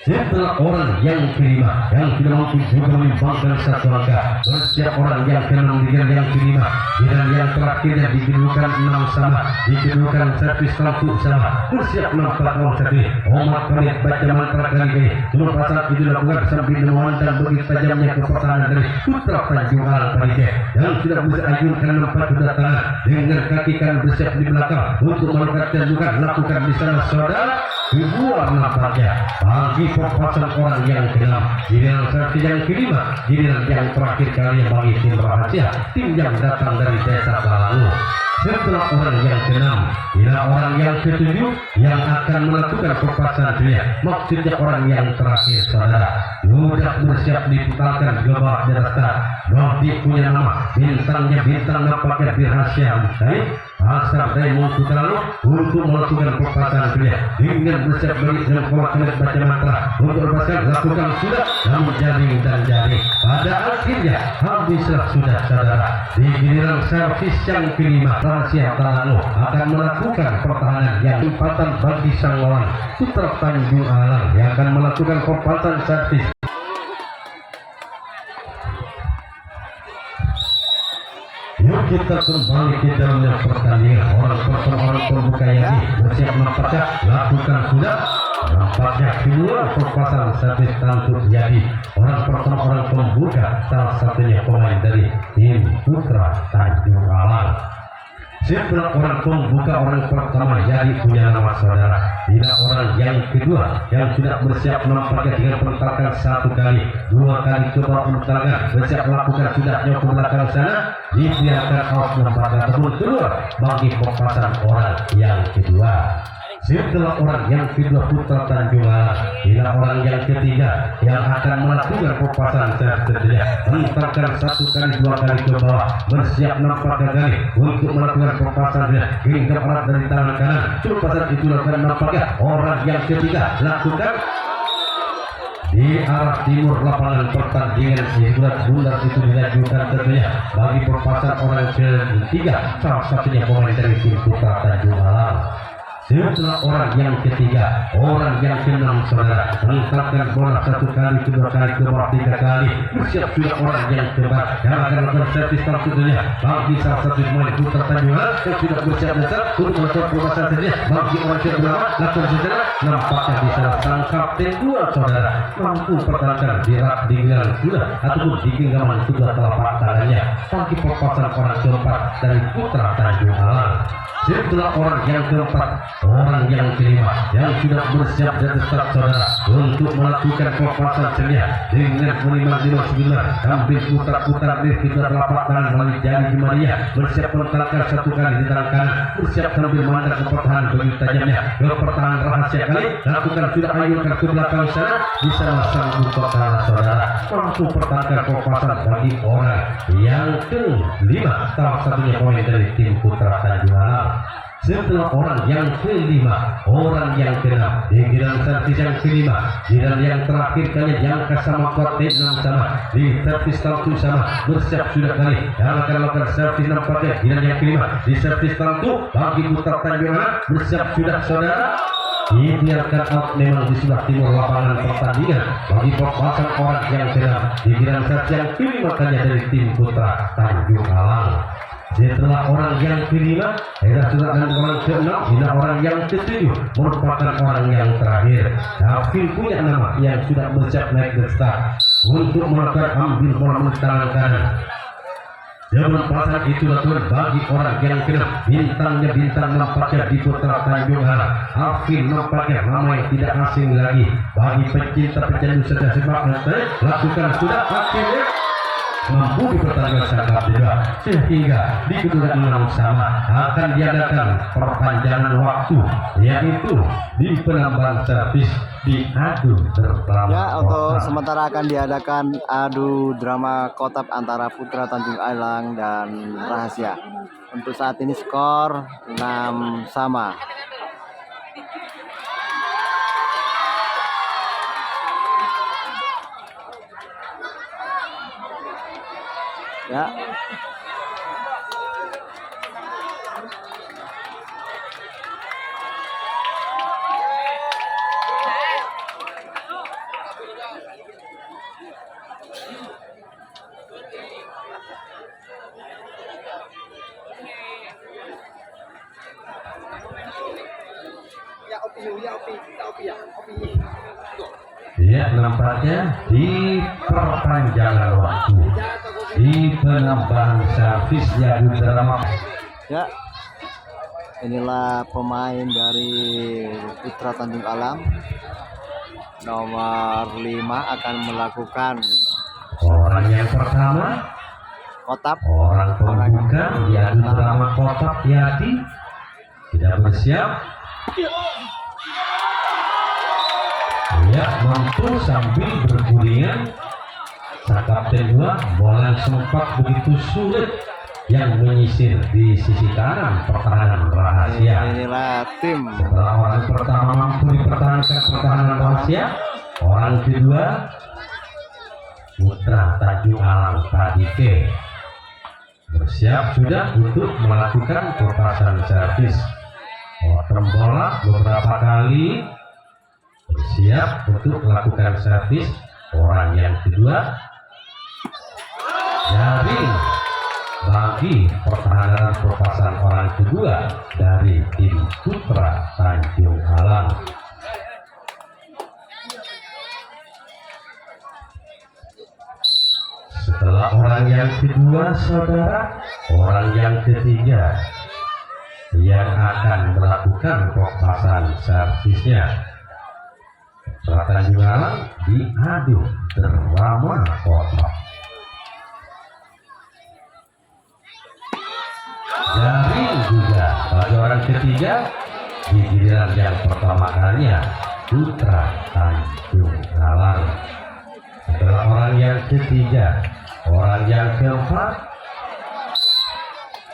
Setelah orang yang kelima yang tidak mampu juga membangkan satu angka bersiap orang yang keenam di yang kelima dan yang terakhirnya dikedudukan 6 sama dikedudukan servis lampu sama bersiap 4-1 Omar Khalid baca mantra kali ini cuma pasal itu dilakukan sambil memandang begitu tajamnya ke pertahanan dari Putra Tanjung Alang Parige yang sudah bisa ayunkan 4 kedatangan dengan kaki kanan bersiap di belakang untuk melakukan tendukan lakukan di sana saudara. Kedua nampaknya bagi perpasan orang yang keenam giliran servis yang kelima giliran yang terakhir kali bagi tim rahasia tim yang datang dari desa Talango. Setelah orang yang keenam bila orang yang ketujuh yang akan melakukan perpasan dunia maksudnya orang yang terakhir saudara sudah bersiap diputarkan gebak derasta Rodi punya nama bintangnya bintang nampaknya di rahasia asal dari muncul terlalu untuk melakukan perpasan dunia dengan bersiap balik dengan pola kelet baca mantra untuk berpasan lakukan sudah namun jaring dan jaring pada akhirnya habislah sudah saudara di giliran servis yang kelima rahasia Talango akan melakukan pertahanan yang empatan bagi sang lawan Putra Tanjung Alang yang akan melakukan perpasan servis. Yuk kita kembali ke dalam pertandingan orang pembuka yang bersiap nampaknya lakukan sudah nampaknya kedua perpasan servis tentu jadi orang pertama orang pembuka salah satunya pemain dari tim Putra Tanjung Alang. Setelah orang pembuka orang pertama jadi punya nama saudara tidak orang yang kedua yang sudah bersiap nampaknya dengan pertakan 1 kali 2 kali coba pertakan bersiap lakukan sudah nyoba belakang sana dibiarkan aus nampaknya ataupun keluar bagi perpasan orang yang kedua. Setelah orang yang kedua Putra Tanjung Alang bila orang yang ketiga yang akan melakukan perpasan seterusnya menentukan 1 kali 2 kali ke bawah bersiap nampaknya kali untuk melakukan perpasan hingga alat dari tangan kanan perpasan itu lakukan nampaknya orang yang ketiga lakukan di arah timur lapangan pertandingan bulat itu dilajukan tentunya bagi perpasan orang ketiga salah satunya pemain dari tim Putra Tanjung Alang. Setelah orang yang ketiga orang yang keenam saudara menangkapkan bola 1 kali 2 kali ke bawah 3 kali bersiap sudah orang yang keempat yang akan melakukan servis tentunya bagi salah satu pemain Putra Tanjung Alang yang sudah bersiap besar untuk melakukan perpasan saja bagi orang kedua lakukan saudara nampaknya bisa tangkap kedua saudara mampu pertahankan di giliran sudah ataupun di genggaman kedua telapak tangannya bagi perpasan orang keempat dari Putra Tanjung Alang. Setelah orang yang keempat orang yang kelima yang sudah bersiap dan tetap saudara untuk melakukan perpasan ceria dengan menimang sebelah ambil putar-putar di sekitar telapak tangan melalui jari Maria bersiap mentalkan 1 kali di tangan kanan bersiap sambil memandang ke pertahanan begitu tajamnya ke pertahanan rahasia kali lakukan sudah ayunkan ke belakang sana bisa sanggup pertahanan saudara mampu pertahankan perpasan bagi orang yang kelima salah satunya pemain dari tim Putra Tanjung Alang. Setelah orang yang kelima, orang yang keenam, di giliran servis yang kelima, giliran yang terakhir kali yang sama kuartet 6 sama, di servis satu sama, bersiap sudah kali yang akan melakukan servis 6 kuartet, giliran yang kelima, di servis satu bagi putar Tanjung Alang, bersiap sudah saudara. Dibiarkan out memang di sebelah timur lapangan pertandingan bagi perpasan orang yang keenam, di giliran servis yang kelima kali dari tim putra Tanjung Alang. Setelah orang yang kelima, sudah dan orang keenam, hingga orang yang ketujuh merupakan orang yang terakhir. Hafil punya nama yang sudah bersiap naik ke start untuk melakukan ambil bola tangan kanan. Jaman pasang itu lakukan bagi orang yang keenam, bintangnya bintang nampaknya di putra Tanjung Alang. Hafil nampaknya nama yang tidak asing lagi bagi pecinta-pecandu sepak bola. Lakukan sudah akhirnya mampu di pertandingan sangat juga, sehingga di kedua menang sama akan diadakan perpanjangan waktu, yaitu di penambahan servis di adu drama. Ya, untuk sementara akan diadakan adu drama kotak antara Putra Tanjung Alang dan Rahasia. Untuk saat ini skor 6 sama. Ya. Ya, nampaknya di perpanjangan waktu, di penambahan servis yang drama. Ya, inilah pemain dari Putra Tanjung Alang. Nomor 5 akan melakukan Orang yang pertama, kotak. orang pembuka di adu drama kotak Yati tidak bersiap. Ya, mampu sambil bergulingan. Sang kapten 2 bola sempat begitu sulit yang menyisir di sisi kanan pertahanan Rahasia. Inilah tim. Setelah orang pertama mampu dipertahankan pertahanan Rahasia, orang kedua Putra Tanjung Alang Padike bersiap sudah untuk melakukan perpasan servis. Potong bola beberapa kali, bersiap untuk melakukan servis. Orang yang kedua jaring bagi pertahanan perpasan orang kedua dari tim Putra Tanjung Alang. Setelah orang yang kedua, saudara, orang yang ketiga yang akan melakukan perpasan servisnya. Putra Tanjung Alang diadu drama kotak. Jaring juga bagi orang ketiga di giliran yang pertama kalinya Putra Tanjung Alang. Setelah orang yang ketiga, orang yang keempat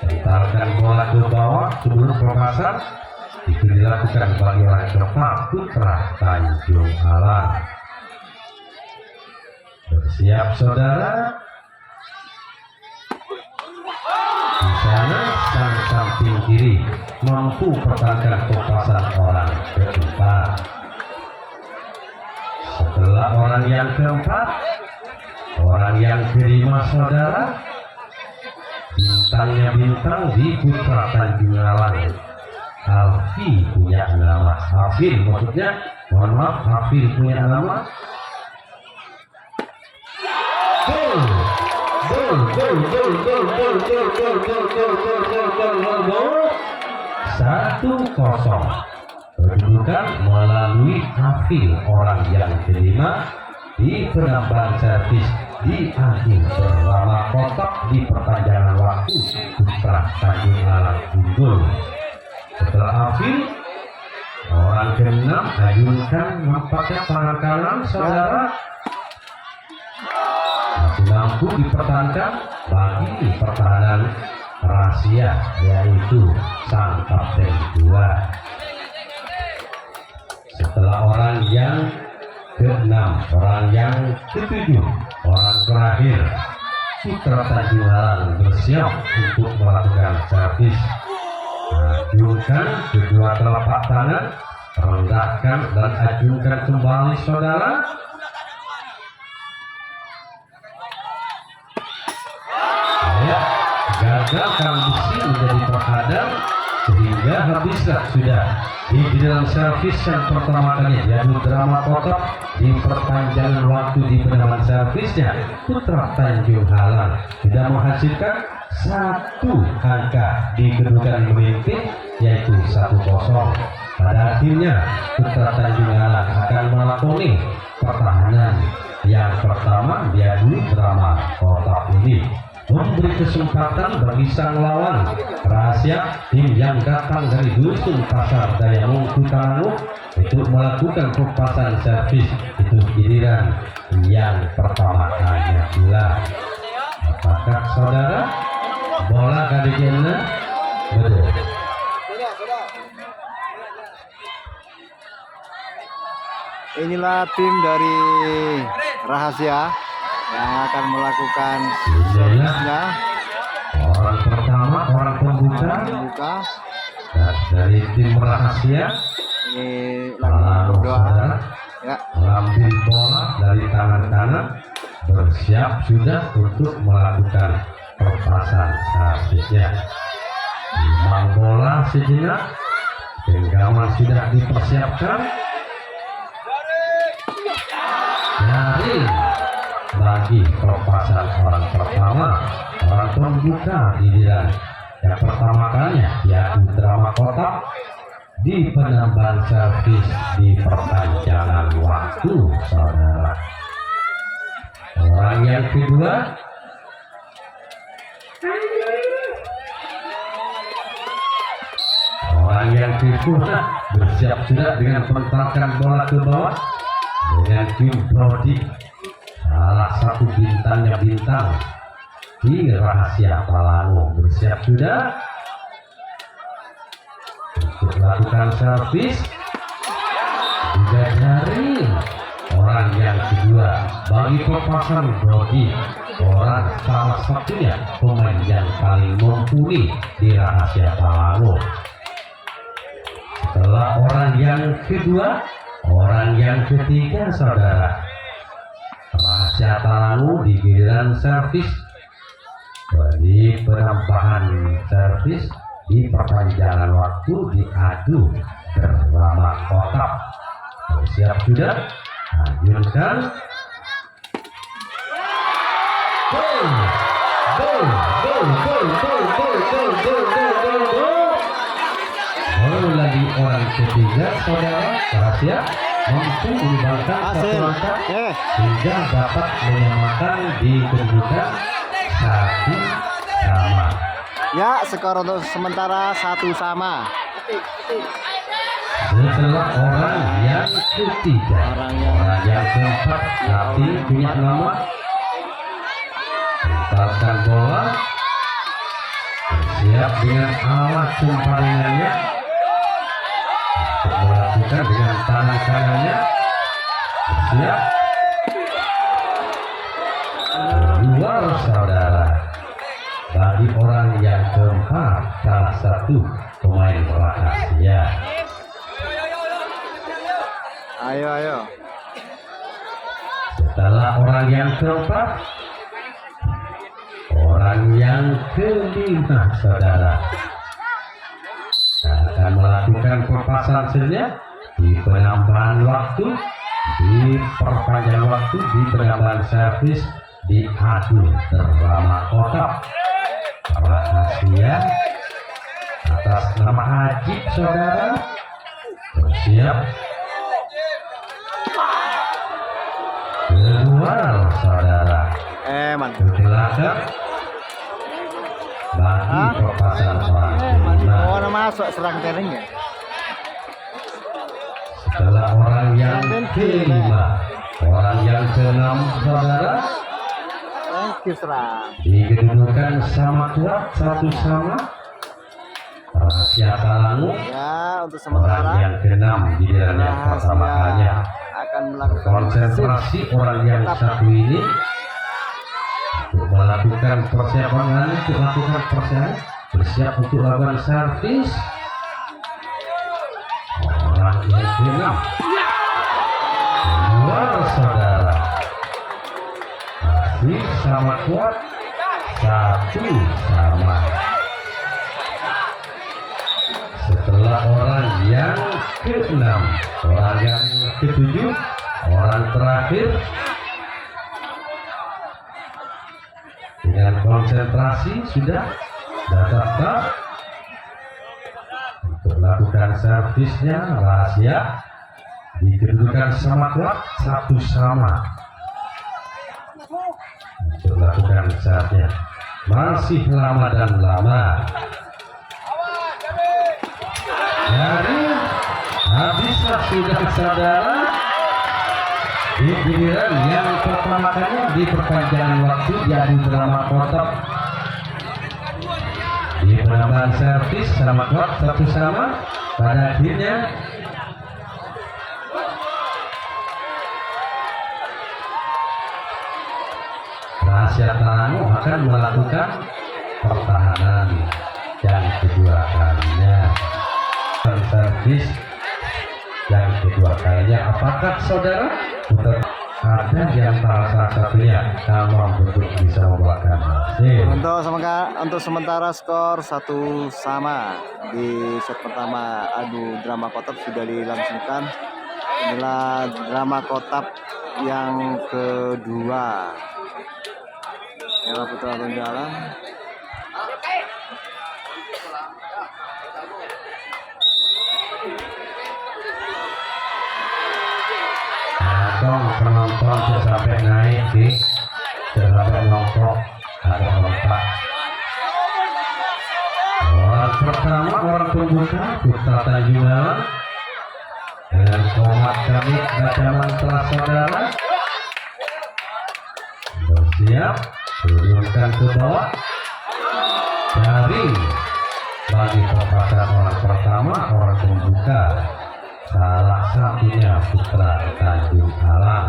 mentarkan bola ke bawah sebelum perpasan. Itu dilakukan bagi orang keempat Putra Tanjung Alang. Bersiap saudara. Di sana sang samping kiri mampu pertahankan perpasan orang keempat. Setelah orang yang keempat, orang yang kelima saudara, bintangnya bintang di Putra Tanjung Alang. Alfi punya nama. Hafil maksudnya, mohon maaf, Hafil punya nama. Gol, gol, gol, gol, gol, gol, gol, gol, gol, gol, gol, gol, gol, gol, gol. 1-0. Kedudukan melalui Hafil orang yang kelima di penambahan servis di akhir drama kotak di perpanjangan waktu. Putra Tanjung Alang unggul. Setelah Hafil, orang ke-6 ajukan nampaknya tangan kanan saudara. Masih mampu dipertahankan bagi pertahanan rahasia, yaitu sang kapten 2. Setelah orang yang ke-6, orang yang ke-7, orang terakhir, Putra Tanjung Alang bersiap untuk melakukan servis. Ajungkan kedua telapak tangan, rendahkan dan ajungkan kembali saudara. Ya, gagalkan besi menjadi terhadap sehingga habislah sudah di dalam servis yang pertama kali yaitu drama kotak. Di perpanjangan waktu di penambahan servisnya, Putra Tanjung Alang sudah menghasilkan 1 angka di kedudukan memimpin, yaitu 1-0. Pada akhirnya Putra Tanjung Alang akan melakoni pertahanan yang pertama di adu drama kotak ini, memberi kesempatan bagi sang lawan rahasia tim yang datang dari dusun Pasar Daya Mungkutangu untuk melakukan pelepasan servis. Itu giliran yang pertama kali pula. Apakah saudara bola kadiknya betul? Inilah tim dari rahasia yang akan melakukan servisnya. Orang pertama, orang pembuka dari tim rahasia. Ini lagi berdoa ya. Mengambil bola dari tangan kanan, bersiap sudah untuk melakukan perpasan servisnya. Memang bola sejenak, genggaman sudah dipersiapkan. Dari bagi perpasan orang pertama, orang pembuka giliran yang pertama kalinya yaitu drama kotak di penambahan servis di perpanjangan waktu saudara. Orang yang kedua bersiap sudah dengan menempelkan bola ke bawah dengan Kim Brody, salah satu bintang di rahasia Talango, bersiap sudah untuk melakukan servis. Juga dari orang yang kedua bagi pelepasan Brody, orang salah satunya pemain yang paling mumpuni di rahasia Talango. Setelah orang yang kedua, orang yang ketiga saudara, rahasia Talango di giliran servis di penambahan servis di perpanjangan waktu diadu drama kotak. Siap sudah, lanjutkan. Lagi orang ketiga saudara rahasia mampu menyumbangkan satu angka hingga dapat menyamakan di kedudukan 1-1. Ya, skor untuk sementara 1-1. Setelah orang yang ketiga, orang yang keempat nanti punya nama, lemparkan bola, siap dengan alat kumparingannya untuk melakukan dengan tangan kanannya, siap luar saudara. Bagi orang yang keempat, salah satu pemain rahasia. Ayo. Setelah orang yang keempat, orang yang kelima saudara akan melakukan perpasan saja di penambahan waktu, di perpanjangan waktu, di penambahan servis, di adu drama kotak rahasia atas nama Ajib saudara. Bersiap keluar saudara, ke belakang bagi perpasan orang kelima. Orang masuk serang tering ya. Setelah orang yang kelima, orang yang keenam saudara Aktif serang. dikedudukan sama kuat satu sama. Rahasia Talangu Ya, untuk orang sementara yang keenam giliran yang pertama kalinya akan melakukan konsentrasi orang yang satu ini untuk melakukan persiapan bersiap untuk lakukan servis. Orang yang keenam luar saudara masih sama kuat satu sama. Setelah orang yang ke-6, orang yang ke-7, orang terakhir dengan konsentrasi sudah tetap untuk melakukan servisnya. Rahasia dikedudukan sama kuat satu sama untuk melakukan servisnya. Masih lama dan lama. Jadi habislah sudah saudara di giliran yang pertama kali di perpanjangan waktu jadi drama kotak di penambahan servis sama kuat satu sama. Pada akhirnya Rahasia Talangu akan melakukan pertahanan yang kedua kalinya. Servis yang kedua kalinya, apakah saudara tetap ada di antara salah satunya kalau untuk bisa membuahkan hasil? Untuk sementara skor satu sama di set pertama adu drama kotak sudah dilangsungkan. Inilah drama kotak yang kedua. Ella Putra Tunjalan. Penonton sampai naik di sampai nongkrong ada lompat. Orang pertama, orang pembuka Putra Tanjungan dengan komat kami Gajaman telah saudara bersiap turunkan ke bawah dari bagi perpasan orang pertama, orang pembuka salah satunya Putra Tanjung Alang.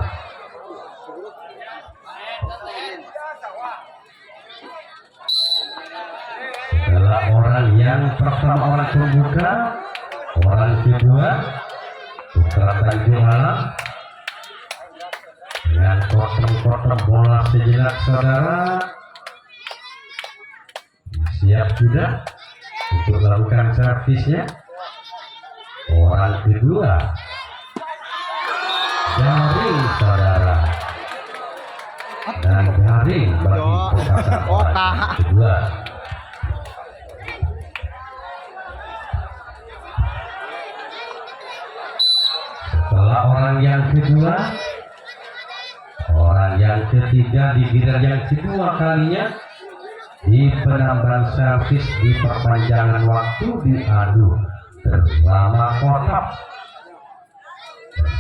Setelah orang yang pertama orang pembuka, orang kedua Putra Tanjung Alang dengan potong-potong bola sejenak saudara siap sudah untuk melakukan servisnya. Orang kedua jaring saudara dan jaring bagi perpasan orang kedua. Setelah orang yang kedua, orang yang ketiga di giliran yang kedua kalinya di penambahan servis di perpanjangan waktu diadu drama kotak.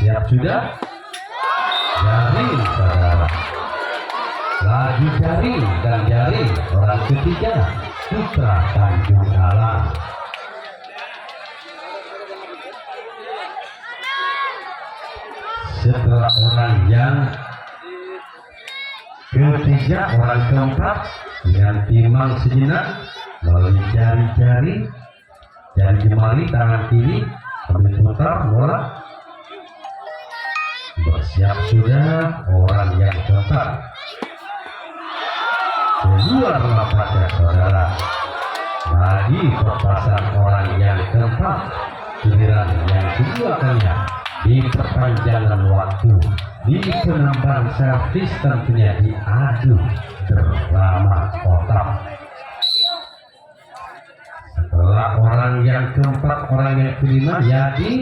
Siap sudah? Jaring saudara. Lagi jaring dan jaring orang ketiga Putra Tanjung Alang. Setelah orang yang ketiga, orang keempat dengan timang sejenak melalui jari-jari jari jemari tangan kiri sambil putar bola. Bersiap sudah orang yang keempat. Keluar lapaknya saudara. Lagi perpasan orang yang keempat. Giliran yang kedua kalinya di perpanjangan waktu di penambahan servis tentunya diadu drama kotak. Setelah orang yang keempat, orang yang kelima jadi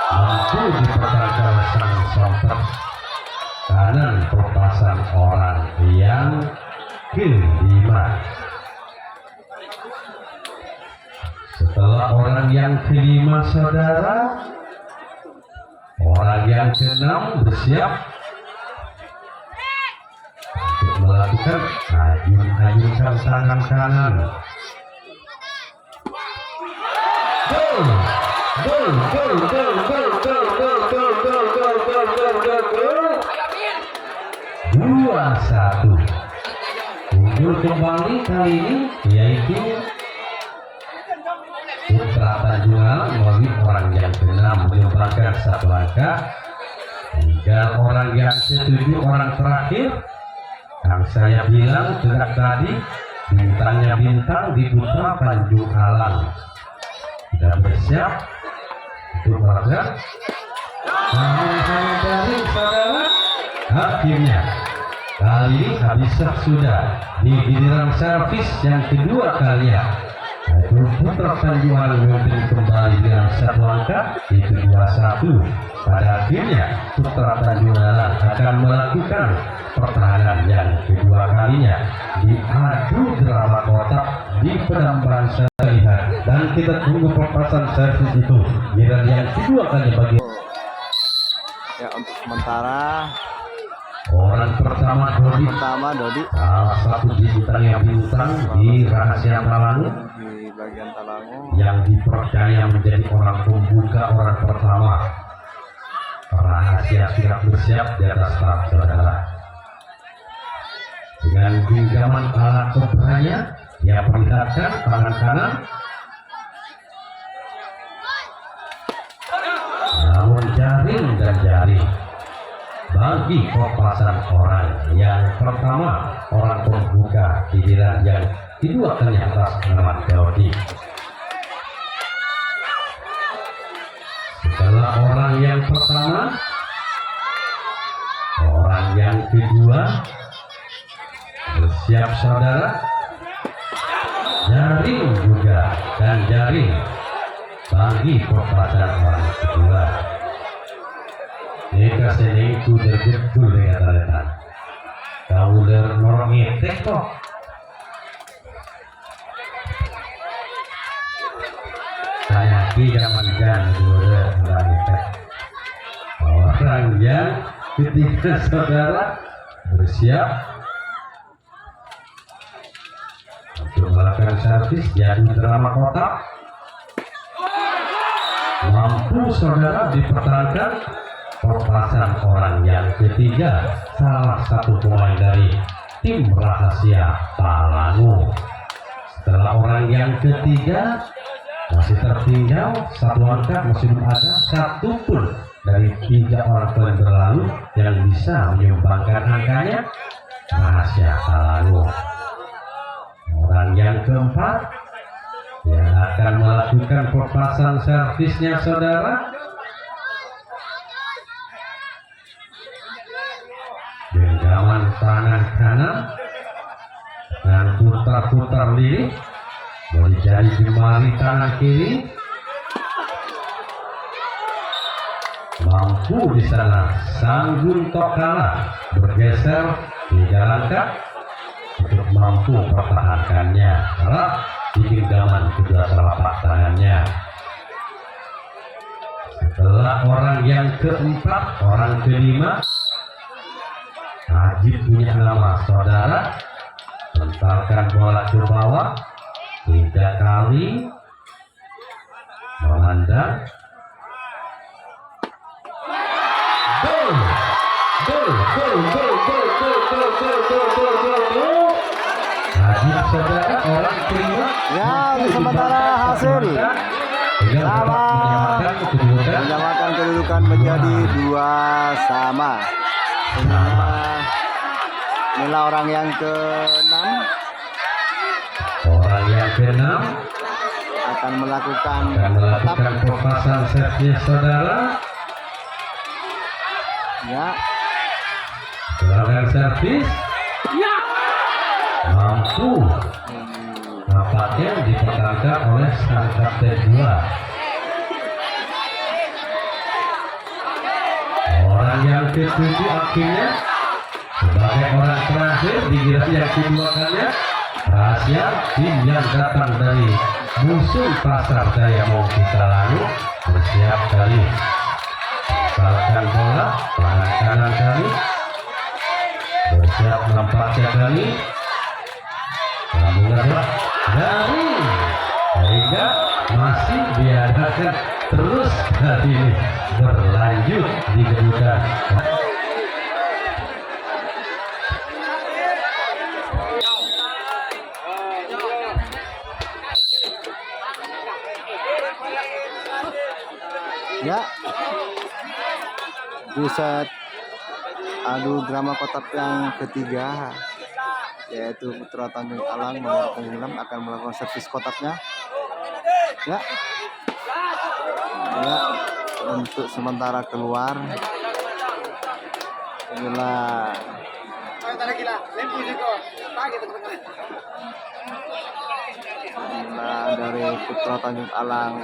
mampu dipertahankan sang sontak kanan perpasan orang yang kelima. Setelah orang yang kelima saudara, orang yang keenam bersiap untuk melakukan ayun-ayunkan tangan kanan. Gol, gol, gol, gol, gol, gol, gol, gol, gol, gol, gol, gol, gol, gol. 2-1. Unggul kembali kali ini yaitu Putra Tanjung Alang melalui orang yang ke-6 menyumbangkan 1 angka. Hingga orang yang ke-7, orang terakhir yang saya bilang sejak tadi, bintangnya bintang di Putra Tanjung Alang. Sudah bersiap untuk bergerak. Namun dari saudara, akhirnya kali ini habis sudah di giliran servis yang kedua kalinya. Yaitu Putra Tanjung Alang memimpin kembali dengan 1 angka, yaitu 2-1. Pada akhirnya Putra Tanjung Alang akan melakukan pertahanan yang kedua kalinya di adu drama kotak di Penambahan Syariah, dan kita tunggu perpasan servis itu giliran yang kedua kali bagi Ya, untuk sementara orang pertama Dodi salah satu bintang yang bintang di Rahasia Talangu di bagian Talangu. yang dipercaya menjadi orang pembuka, orang pertama. Rahasia sudah bersiap di atas start, saudara. Dengan genggaman ala kobranya, dia perlihatkan tangan kanan. Namun jaring dan jaring bagi perpasan orang yang pertama, orang pembuka, giliran yang kedua kali atas nama Dodi. Setelah orang yang pertama, orang yang kedua bersiap, saudara. Jaring juga dan jaring bagi perpasan orang kedua. Jika sini kuda betul dengan taletan, kau norong ngetek kok. Saya tidak menjan kuda ngetek. Orang yang ketika saudara bersiap untuk melakukan servis jadi drama kotak, mampu saudara dipertahankan perpasan orang yang ketiga, salah satu pemain dari tim Rahasia Talangu. Setelah orang yang ketiga masih tertinggal 1 angka, masih belum ada satupun dari 3 orang paling berlalu yang bisa menyumbangkan angkanya Rahasia Talangu. Orang yang keempat yang akan melakukan perpasan servisnya, saudara. Genggaman tangan kanan dan putar-putar lirik, boleh jadi jemari tangan kiri, mampu di sana Sanggun Tokala bergeser 3 langkah untuk mampu pertahankannya. Erat di genggaman kedua telapak tangannya. Setelah orang yang keempat, orang kelima Ajib punya nama, saudara. Lentarkan bola ke bawah 3 kali, memandang. Gol, gol, gol, gol, gol, gol, gol, gol, gol, gol, gol, gol. Ajib, saudara, orang kelima. Ya, sementara hasil sama menyamakan kedudukan menjadi 2-sama. Inilah orang yang ke-6 akan melakukan perpasan setnya, saudara. Ya, Serangan servis mampu nampaknya dipertahankan oleh sang kapten 2. Orang yang ke-7 akhirnya sebagai orang terakhir di giliran yang kedua kalinya, Rahasia, tim yang datang dari musuh pasar Daya Mongki Talangu, bersiap kali salahkan bola tangan kanan kali bersiap nampaknya kali sambungan dari sehingga masih diadakan terus hari ini berlanjut di kedudukan. Ya, di set adu drama kotak yang ketiga, yaitu Putra Tanjung Alang nomor 6 akan melakukan servis kotaknya. Ya, ya, untuk sementara keluar. Inilah dari Putra Tanjung Alang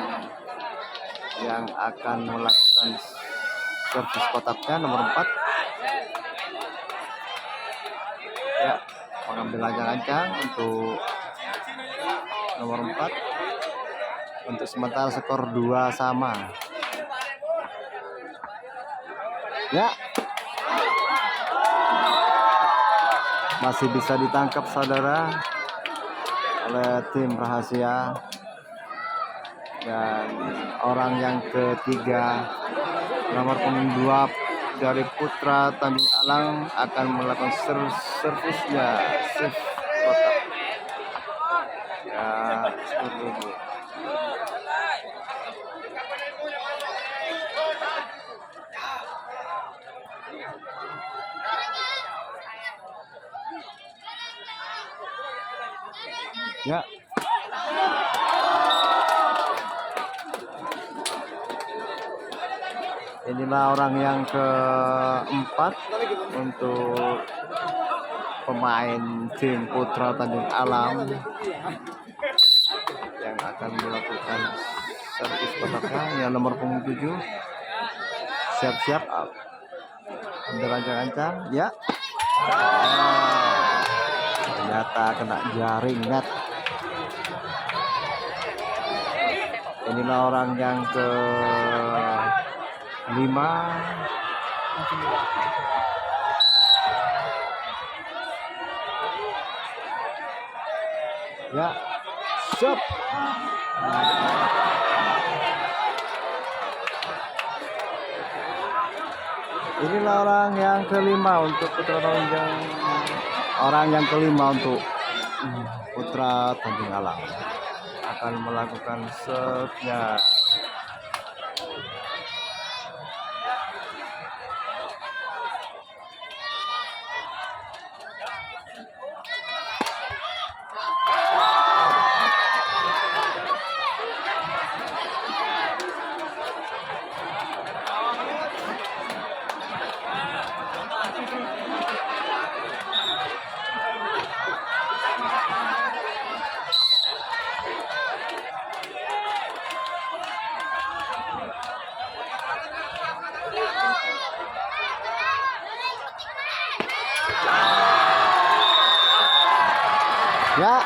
yang akan melakukan servis kotaknya nomor 4. Ya, mengambil ancang-ancang untuk nomor 4. Untuk sementara skor 2 sama. Ya, masih bisa ditangkap saudara oleh tim rahasia. Dan orang yang ketiga nomor punggung 2 dari Putra Tanjung Alang akan melakukan servisnya save kotak. Ya, seperti itu. Ya, inilah orang yang keempat untuk pemain tim Putra Tanjung Alang yang akan melakukan servis kotaknya. Yang nomor punggung 7 siap-siap ambil ancang-ancang. Ya, ternyata kena jaring net. Inilah orang yang ke-5 ya, siap. Inilah orang yang ke-5 untuk Putra Tanjung, orang yang ke-5 untuk Putra Tanjung Alang akan melakukan serve-nya. Ya,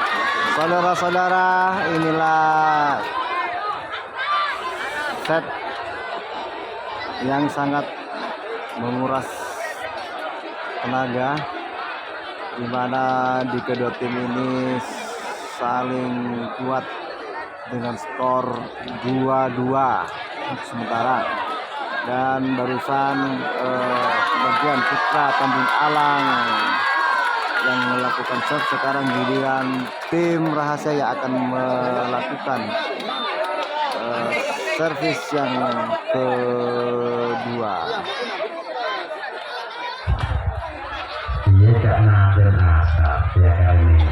saudara-saudara, inilah set yang sangat menguras tenaga, di mana di kedua tim ini saling kuat dengan skor 2-2 untuk sementara. Dan barusan bagian Putra Tanjung Alang yang melakukan serve, sekarang giliran tim rahasia yang akan melakukan servis yang kedua. Iya, karena berasap ya kali ini.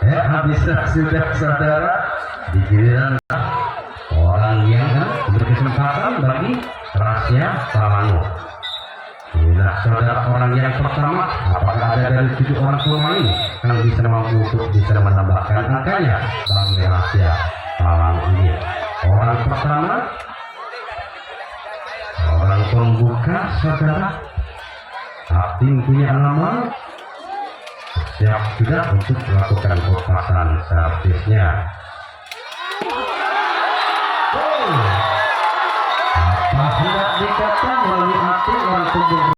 Habis sudah saudara, di giliran orang yang berkesempatan bagi rahasia Salango. Inilah saudara orang yang pertama. Apakah ada dari 7 orang pemain yang bisa mampu untuk bisa menambahkan angkanya bagi rahasia Salango ini? Orang pertama, orang pembuka saudara, Akting punya nama, siap sudah untuk melakukan lepasan servisnya. Apa hendak dikata melalui Akting orang pembuka?